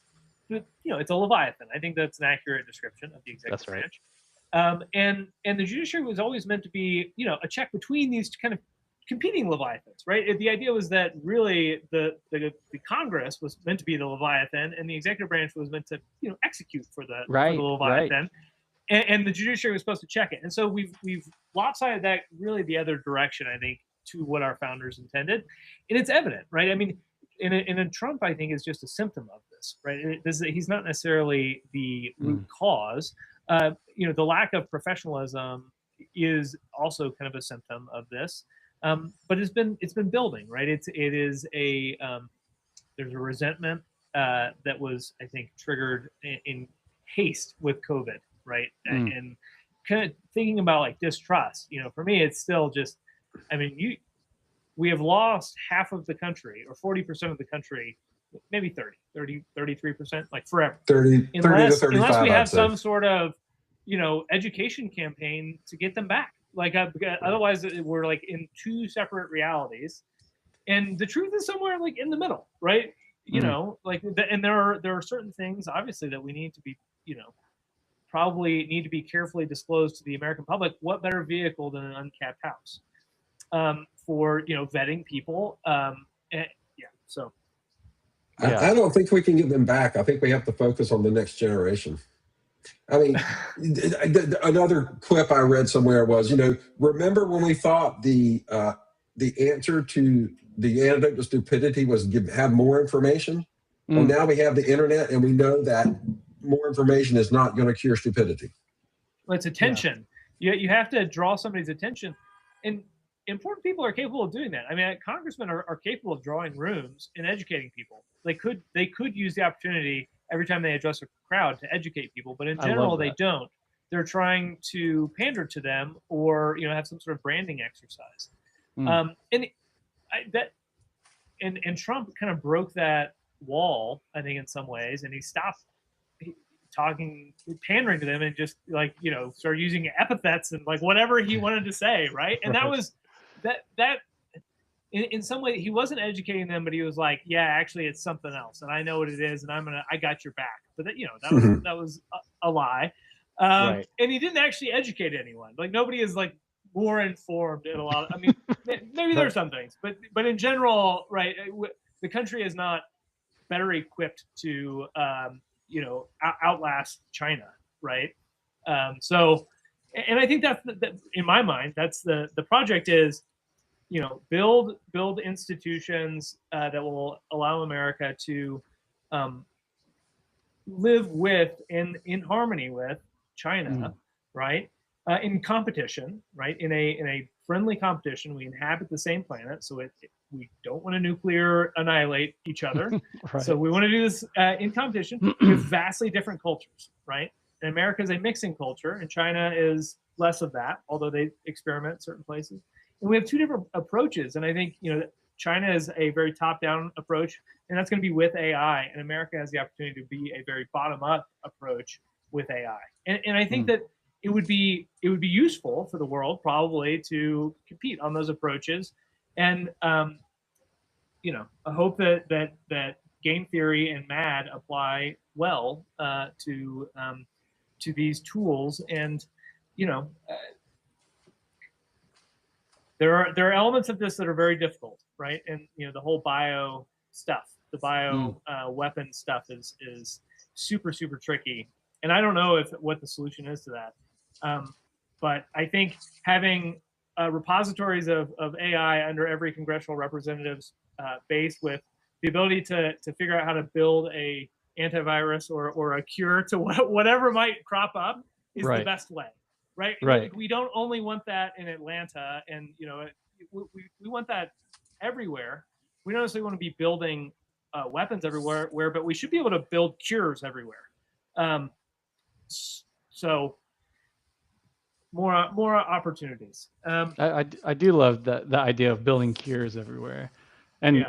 it's a Leviathan. I think that's an accurate description of the executive branch. And the judiciary was always meant to be, a check between these kind of competing Leviathans, right? The idea was that really the Congress was meant to be the Leviathan, and the executive branch was meant to, execute for the Leviathan. Right. And the judiciary was supposed to check it. And so we've lopsided that really the other direction, I think, to what our founders intended. And it's evident, right? I mean, and Trump, I think, is just a symptom of this, right? He's not necessarily the root cause. The lack of professionalism is also kind of a symptom of this. But it's been building, right? There's a resentment that was, I think, triggered in haste with COVID, right? And kind of thinking about like distrust, for me, it's still just, I mean, we have lost half of the country, or 40% of the country, maybe 33%, like forever. 30 to 35, unless we have some sort of, education campaign to get them back. Like, otherwise we're like in two separate realities, and the truth is somewhere like in the middle, right? And there are certain things obviously that we need to be, probably need to be carefully disclosed to the American public. What better vehicle than an uncapped house for vetting people? So I don't think we can get them back. I think we have to focus on the next generation. I mean, another clip I read somewhere was, remember when we thought the answer to the antidote to stupidity was have more information? Well, now we have the internet, and we know that more information is not going to cure stupidity. Well, it's attention. Yeah. You have to draw somebody's attention, and important people are capable of doing that. I mean, congressmen are capable of drawing rooms and educating people. They could use the opportunity every time they address a crowd to educate people, but in general they don't. They're trying to pander to them, or have some sort of branding exercise. And Trump kind of broke that wall, I think, in some ways, and he stopped pandering to them, and just started using epithets and like whatever he wanted to say, right? And that was that in some way he wasn't educating them, but he was like, yeah, actually it's something else, and I know what it is, and I got your back. But that was a lie. Right. And he didn't actually educate anyone. Like, nobody is like more informed in a lot of, I mean, maybe there are some things, but in general, right, the country is not better equipped to outlast China, right? So, and I think that in my mind, that's the project is, build institutions that will allow America to live with and in harmony with China, right? In competition, right? In a friendly competition. We inhabit the same planet, so we don't want to nuclear annihilate each other. Right. So we want to do this in competition with vastly different cultures, right? And America is a mixing culture, and China is less of that, although they experiment in certain places. And we have two different approaches, and I think China is a very top-down approach, and that's going to be with AI, and America has the opportunity to be a very bottom-up approach with AI. And I think that it would be useful for the world probably to compete on those approaches. And I hope that game theory and MAD apply well to to these tools. And there are elements of this that are very difficult, right? And the whole bio stuff, the bio weapon stuff is super, super tricky. And I don't know what the solution is to that. But I think having repositories of AI under every congressional representative's base with the ability to figure out how to build a antivirus or a cure to whatever might crop up is the best way. Right. We don't only want that in Atlanta, and we want that everywhere. We don't necessarily want to be building weapons everywhere, but we should be able to build cures everywhere. So more opportunities. I do love the idea of building cures everywhere, and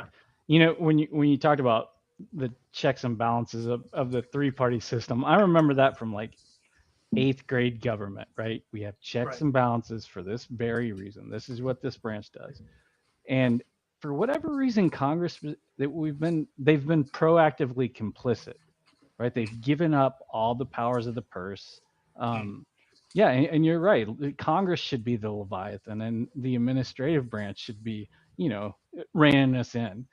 when you talked about the checks and balances of the three-party system, I remember that from like 8th grade government, right? We have checks and balances for this very reason. This is what this branch does. And for whatever reason, Congress, they've been proactively complicit, right? They've given up all the powers of the purse. And you're right. Congress should be the Leviathan, and the administrative branch should be, reining us in.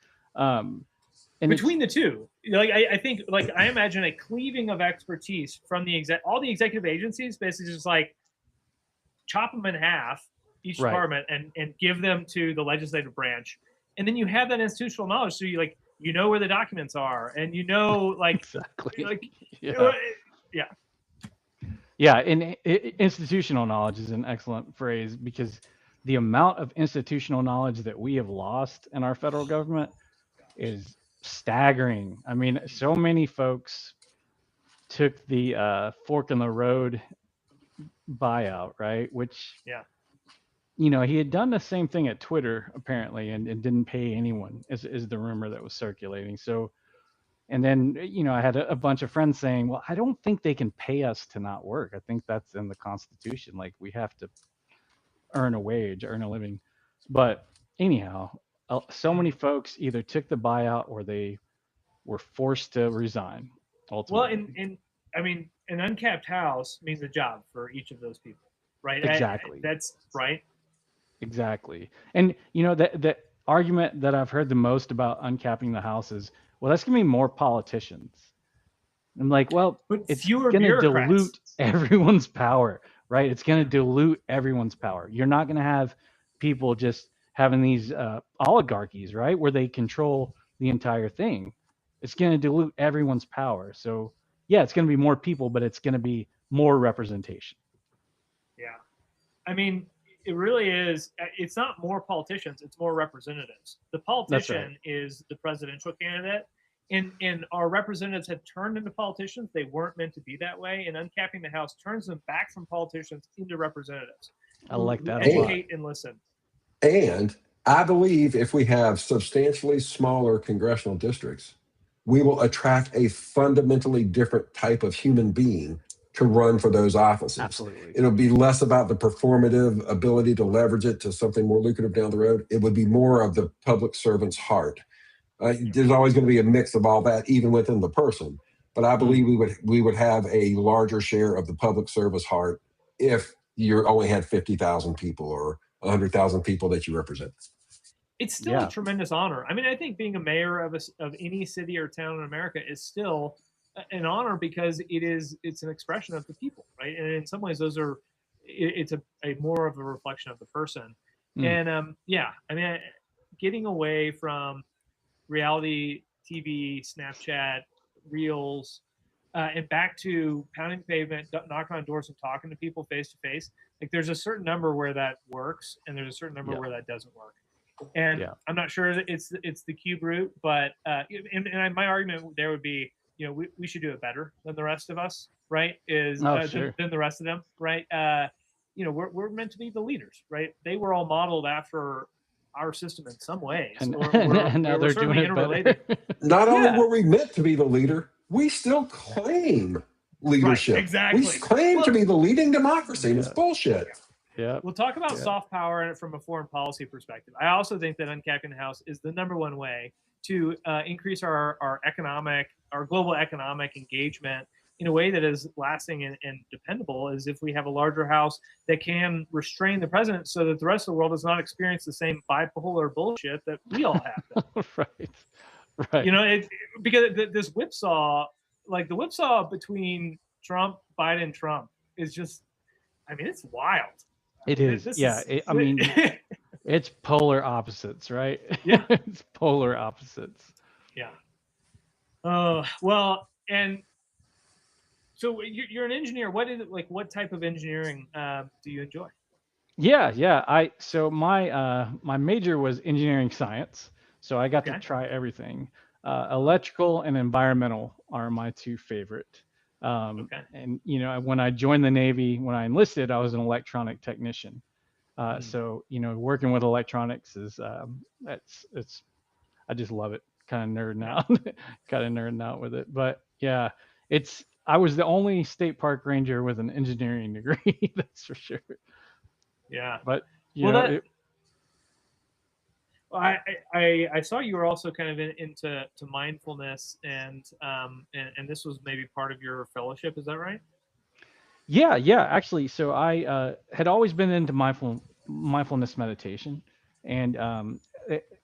And between the two, I think, I imagine a cleaving of expertise from all the executive agencies, basically just like chop them in half, each department, and give them to the legislative branch. And then you have that institutional knowledge. So you know where the documents are, and exactly. And institutional knowledge is an excellent phrase, because the amount of institutional knowledge that we have lost in our federal government is staggering. I mean, so many folks took the fork in the road buyout, right? Which, he had done the same thing at Twitter apparently, and didn't pay anyone, is the rumor that was circulating. So, and then, I had a bunch of friends saying, well, I don't think they can pay us to not work. I think that's in the Constitution. Like, we have to earn a wage, earn a living. But anyhow, so many folks either took the buyout or they were forced to resign ultimately. Well, I mean, an uncapped house means a job for each of those people, right? Exactly. That's right. Exactly. And the argument that I've heard the most about uncapping the house is, well, that's going to be more politicians. I'm like, well, it's going to dilute everyone's power, right? It's going to dilute everyone's power. You're not going to have people just having these oligarchies, right, where they control the entire thing. It's going to dilute everyone's power. So, yeah, it's going to be more people, but it's going to be more representation. Yeah. I mean, it really is. It's not more politicians. It's more representatives. The politician is the presidential candidate. And our representatives have turned into politicians. They weren't meant to be that way. And uncapping the House turns them back from politicians into representatives. I like that. Educate and listen. And I believe if we have substantially smaller congressional districts, we will attract a fundamentally different type of human being to run for those offices. Absolutely. It'll be less about the performative ability to leverage it to something more lucrative down the road. It would be more of the public servant's heart. There's always going to be a mix of all that, even within the person. But I believe we would have a larger share of the public service heart if you only had 50,000 people or 100,000 people that you represent. It's still a tremendous honor. I mean, I think being a mayor of any city or town in America is still an honor, because it's an expression of the people, right? And in some ways, it's a more of a reflection of the person. And I mean, getting away from reality TV, Snapchat, Reels, and back to pounding pavement, knocking on doors, and talking to people face to face. Like, there's a certain number where that works, and there's a certain number where that doesn't work. And I'm not sure that it's the cube route, but and my argument there would be, we should do it better than the rest of us, right? Than the rest of them, right? We're meant to be the leaders, right? They were all modeled after our system in some ways, and now they're doing it better. Not only were we meant to be the leader, we still claim leadership. Right, exactly. We claim to be the leading democracy, and it's bullshit. Yeah. We'll talk about soft power from a foreign policy perspective. I also think that uncapping the House is the number one way to increase our global economic engagement in a way that is lasting and dependable is if we have a larger house that can restrain the president so that the rest of the world does not experience the same bipolar bullshit that we all have. Right. You know, because this whipsaw, like the whipsaw between Trump, Biden, Trump is just, I mean, it's wild. It is. I mean, it's polar opposites, right? Yeah. It's polar opposites. Yeah. Well, and so you're an engineer. What is it like? What type of engineering do you enjoy? Yeah. So my major was engineering science, so I got Okay. to try everything. Electrical and environmental are my two favorite. Okay. And you know, when I joined the Navy, when I enlisted, I was an electronic technician. So you know, working with electronics is it's I just love it. Kind of nerding out with it. But yeah, I was the only state park ranger with an engineering degree. That's for sure. Yeah. But you well, know, I saw you were also kind of into mindfulness and this was maybe part of your fellowship. Is that right? Yeah. Actually, so I had always been into mindfulness meditation, and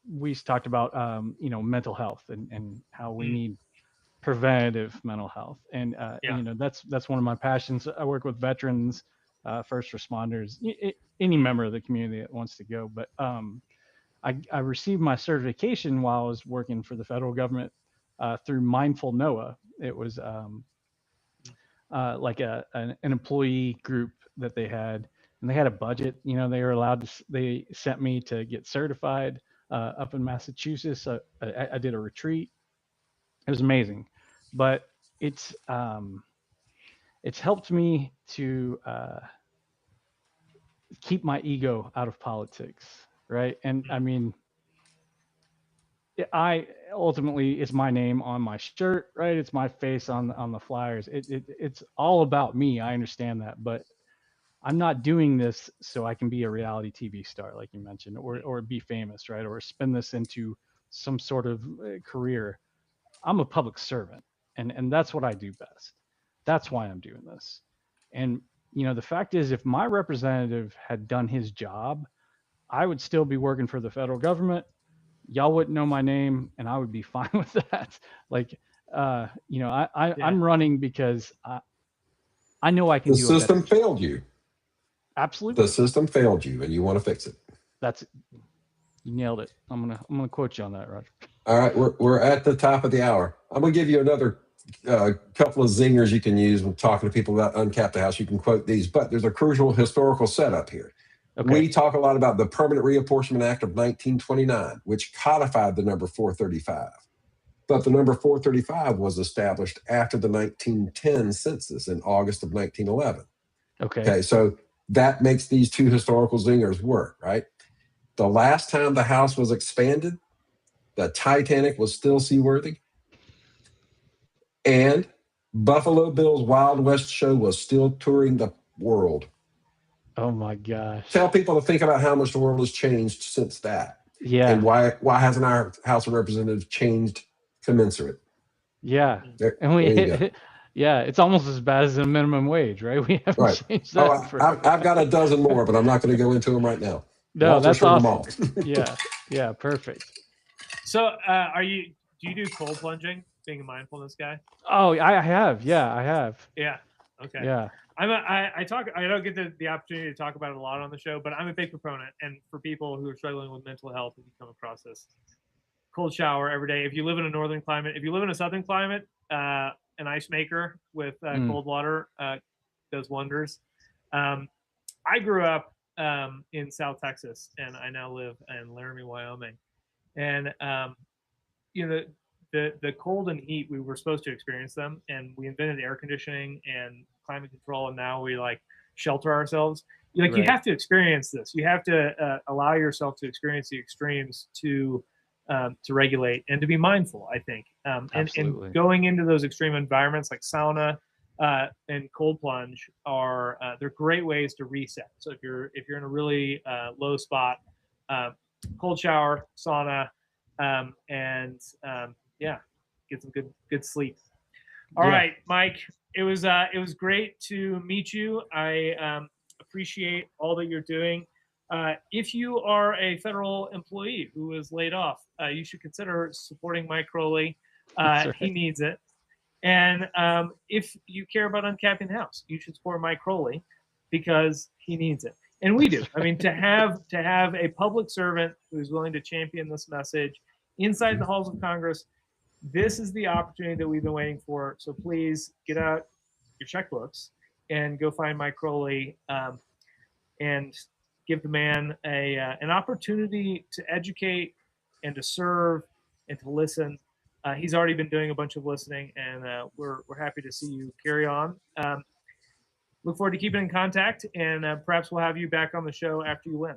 we talked about you know, mental health and how we need preventative mental health, and you know, that's one of my passions. I work with veterans, first responders, any member of the community that wants to go. But I received my certification while I was working for the federal government through Mindful Noah. It was like an employee group that they had, and they had a budget. You know, they were allowed to. They sent me to get certified up in Massachusetts. I did a retreat. It was amazing, but it's helped me to keep my ego out of politics, right? And I mean, I ultimately, it's my name on my shirt, right? It's my face on the flyers. It's all about me. I understand that, but I'm not doing this so I can be a reality TV star, like you mentioned, or be famous, right? Or spin this into some sort of career. I'm a public servant, and that's what I do best. That's why I'm doing this. And you know, the fact is, if my representative had done his job, I would still be working for the federal government. Y'all wouldn't know my name, and I would be fine with that. Like, you know, I'm running because I know I can The do a better system job. failed you. Absolutely. The system failed you, and you want to fix it. You nailed it. I'm gonna quote you on that, Roger. All right, we're at the top of the hour. I'm gonna give you another couple of zingers you can use when talking to people about Uncap the House. You can quote these, but there's a crucial historical setup here. Okay. We talk a lot about the Permanent Reapportionment Act of 1929, which codified the number 435. But the number 435 was established after the 1910 census in August of 1911. Okay, so that makes these two historical zingers work, right? The last time the House was expanded, the Titanic was still seaworthy, and Buffalo Bill's Wild West show was still touring the world. Oh my gosh. Tell people to think about how much the world has changed since that. Yeah. And why hasn't our House of Representatives changed commensurate? Yeah. Yeah, it's almost as bad as the minimum wage, right? We haven't changed that. I've got a dozen more, but I'm not going to go into them right now. No, that's awesome. Yeah, perfect. So, do you do cold plunging? Being a mindfulness guy? Oh, I have. Yeah, I have. Yeah. Okay. Yeah. I don't get the opportunity to talk about it a lot on the show, but I'm a big proponent. And for people who are struggling with mental health, if you come across this, cold shower every day. If you live in a northern climate, if you live in a southern climate, an ice maker with cold water does wonders. I grew up in South Texas, and I now live in Laramie, Wyoming. And you know, the cold and heat, we were supposed to experience them, and we invented air conditioning and climate control, and now we like shelter ourselves. You have to experience this. You have to allow yourself to experience the extremes to regulate and to be mindful, I think. And going into those extreme environments like sauna and cold plunge they're great ways to reset. So if you're in a really low spot, cold shower, sauna, and get some good sleep. All right, Mike. It was great to meet you. I appreciate all that you're doing. If you are a federal employee who is laid off, you should consider supporting Mike Croley. Right. He needs it. And if you care about uncapping the house, you should support Mike Croley because he needs it. And we do. I mean, to have a public servant who's willing to champion this message inside the halls of Congress, this is the opportunity that we've been waiting for. So please get out your checkbooks and go find Mike Croley and give the man an opportunity to educate and to serve and to listen. He's already been doing a bunch of listening, and we're happy to see you carry on. Look forward to keeping in contact, and perhaps we'll have you back on the show after you win.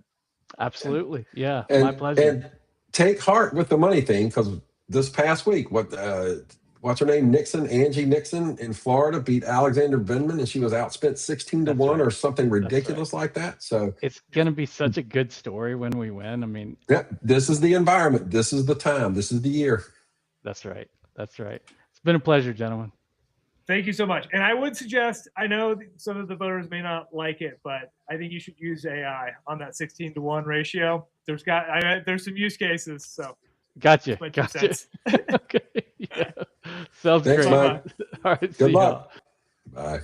Absolutely. Yeah, and, my pleasure. And take heart with the money thing, because this past week, what's her name? Angie Nixon in Florida beat Alexander Vindman, and she was outspent 16-1 or something ridiculous like that. So it's going to be such a good story when we win. I mean, yeah, this is the environment. This is the time. This is the year. That's right. That's right. It's been a pleasure, gentlemen. Thank you so much. And I would suggest, I know some of the voters may not like it, but I think you should use AI on that 16-1 ratio. There's some use cases. So gotcha. Okay. Yeah. Sounds Thanks, great. Mike. All right. Good luck. Bye.